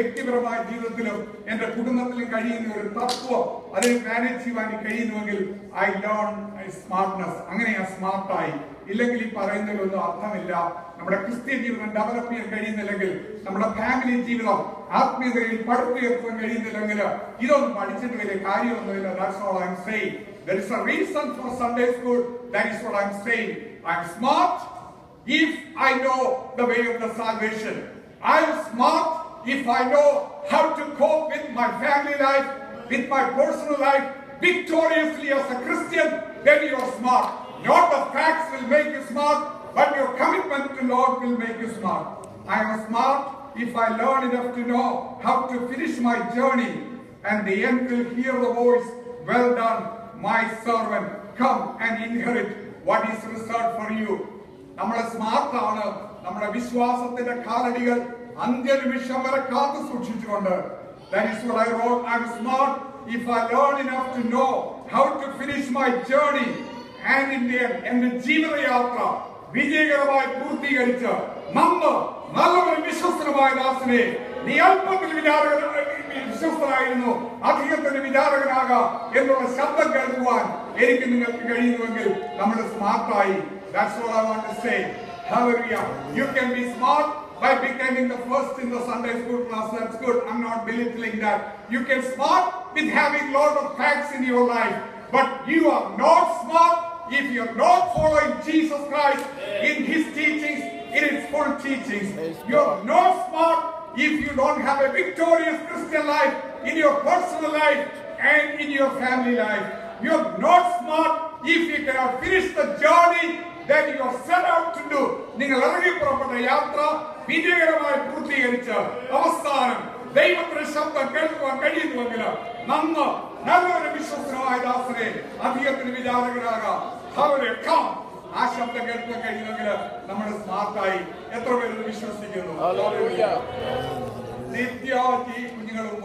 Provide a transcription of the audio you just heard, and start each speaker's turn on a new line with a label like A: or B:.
A: വ്യക്തിപരമായ ജീവിതത്തിലും എന്റെ കുടുംബത്തിലും കഴിയുന്ന ഒരു തത്വം അതിനെ മാനേജ് ചെയ്യാൻ കഴിയുന്നുവെങ്കിൽ ഐ ലേൺ സ്മാർട്ട്നെസ്. അങ്ങനെ ഞാൻ സ്മാർട്ടായി. ഇല്ലെങ്കിൽ ഈ പറയുന്നതിലൊന്നും അർത്ഥമില്ല. നമ്മുടെ ക്രിസ്ത്യൻ ജീവിതം ഡെവലപ്പ് ചെയ്യാൻ കഴിയുന്നില്ലെങ്കിൽ, നമ്മുടെ ഫാമിലി ജീവിതം ആത്മീയതയിൽ പടുത്തുയർത്താൻ കഴിയുന്നില്ലെങ്കിൽ ഇതൊന്നും പഠിച്ചിട്ട് വലിയ കാര്യമൊന്നുമില്ല. That's all I'm saying. There is a reason for Sunday school. That is what I'm saying. I'm smart if I know the way of the salvation. I'm smart if I know how to cope with my family life, with my personal life, victoriously as a Christian. Then you are smart. Not the facts will make you smart, but your commitment to Lord will make you smart. I am smart if I learn enough to know how to finish my journey, and the end will hear the voice, "Well done, my servant. Come and inherit what is reserved for you." നമ്മളെ സ്മാർട്ടാണ്. നമ്മുടെ വിശ്വാസത്തിന്റെ കാലടികൾ അന്ത്യനിമിഷം വരെ കാത്തു സൂക്ഷിച്ചുകൊണ്ട്. That is what I wrote. I'm smart if I learn enough to know how to finish my journey, and in the end എന്റെ ജീവിതയാത്ര വിജയകരമായി പൂർത്തീകരിച്ച് നല്ലൊരു വിശ്വസ്തനായ ദാസനെ, നീ അല്പത്തിൽ വിശ്വസ്തനായിരുന്നു, അധികത്തിന് വിചാരകനാകാം എന്നുള്ള ശബ്ദം കേൾക്കുവാൻ എനിക്ക് നിങ്ങൾക്ക് കഴിയുന്നുവെങ്കിൽ നമ്മൾ സ്മാർട്ടായി. That's what I want to say. Hallelujah. You can be smart by becoming the first in the Sunday school class. That's good. I'm not belittling that. You can smart with having a lot of facts in your life. But you are not smart if you're not following Jesus Christ in His teachings, in His full teachings. You're not smart if you don't have a victorious Christian life in your personal life and in your family life. You're not smart if you cannot finish the journey that you are set out to do. നിങ്ങൾ ഇറങ്ങി പുറപ്പെട്ട യാത്ര വിജയകരമായി പൂർത്തീകരിച്ച് അവസാനം ദൈവത്തിന്റെ ശബ്ദം കേൾക്കുവാൻ കഴിയുന്നുവെങ്കിൽ നല്ലൊരു വിശ്വസ്തനായ ദാസനെ, അധികത്തിന് വിചാരകനാകാം. ആ ശബ്ദം കേൾക്കാൻ കഴിയുമെങ്കിൽ നമ്മൾ സ്മാർട്ടായി. എത്ര പേര് വിശ്വസിക്കുന്നു? നിത്യ കുഞ്ഞുങ്ങളും